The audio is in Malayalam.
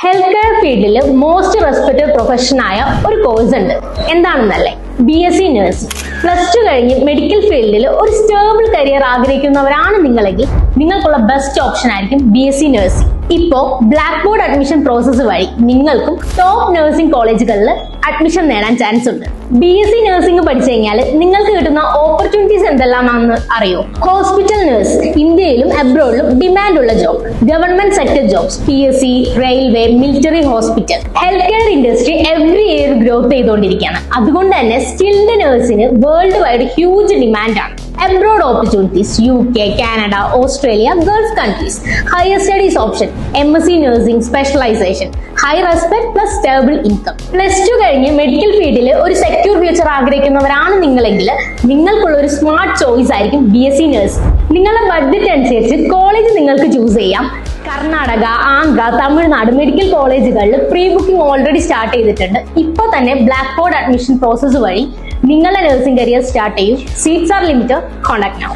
ഹെൽത്ത് കെയർ ഫീൽഡിൽ മോസ്റ്റ് റെസ്പെക്റ്റഡ് പ്രൊഫഷൻ ആയ ഒരു കോഴ്സ് ഉണ്ട്. എന്താണെന്നല്ലേ? BSc nursing. +2 കഴിഞ്ഞ് മെഡിക്കൽ ഫീൽഡിൽ ഒരു സ്റ്റേബിൾ കരിയർ ആഗ്രഹിക്കുന്നവരാണ് നിങ്ങളെങ്കിൽ നിങ്ങൾക്കുള്ള ബെസ്റ്റ് ഓപ്ഷൻ ആയിരിക്കും BSc നഴ്സിംഗ്. ഇപ്പോ ബ്ലാക്ക് ബോർഡ് അഡ്മിഷൻ പ്രോസസ്സ് വഴി നിങ്ങൾക്കും ടോപ്പ് നഴ്സിംഗ് കോളേജുകളിൽ അഡ്മിഷൻ നേടാൻ ചാൻസ് ഉണ്ട്. BSc നഴ്സിംഗ് പഠിച്ചു കഴിഞ്ഞാൽ നിങ്ങൾക്ക് കിട്ടുന്ന ഓപ്പർച്യൂണിറ്റീസ് എന്തെല്ലാമാണെന്ന് അറിയോ? ഹോസ്പിറ്റൽ നഴ്സ് ഇന്ത്യയിലും അബ്രോഡിലും ഡിമാൻഡ് ഉള്ള job. Government sector jobs, PSC, railway, military, hospital. Health care industry every year growth ചെയ്തുകൊണ്ടിരിക്കുകയാണ്. അതുകൊണ്ട് തന്നെ സ്കിൽഡ് നഴ്സിന് വേൾഡ് വൈഡ് ഹ്യൂജ് ഡിമാൻഡാണ്. Abroad opportunities UK, Canada, Australia, Gulf countries. Higher studies option MSc nursing specialisation. High respect plus stable income. +2 കഴിഞ്ഞ് മെഡിക്കൽ ഫീൽഡിൽ ഒരു സെക്യൂർ ഫ്യൂച്ചർ ആഗ്രഹിക്കുന്നവരാണ് നിങ്ങളെങ്കിൽ നിങ്ങൾക്കുള്ള ഒരു സ്മാർട്ട് ചോയ്സ് ആയിരിക്കും BSc നഴ്സിംഗ്. നിങ്ങളുടെ ബഡ്ജറ്റ് അനുസരിച്ച് കോളേജ് നിങ്ങൾക്ക് ചൂസ് ചെയ്യാം. കർണാടക, ആന്ധ്ര, തമിഴ്നാട് മെഡിക്കൽ കോളേജുകളിൽ പ്രീ ബുക്കിംഗ് ഓൾറെഡി സ്റ്റാർട്ട് ചെയ്തിട്ടുണ്ട്. ഇപ്പോൾ തന്നെ ബ്ലാക്ക് ബോർഡ് അഡ്മിഷൻ പ്രോസസ്സ് വഴി നിങ്ങളുടെ നഴ്സിംഗ് കരിയർ സ്റ്റാർട്ട് ചെയ്യും. Seats are limited. Contact now.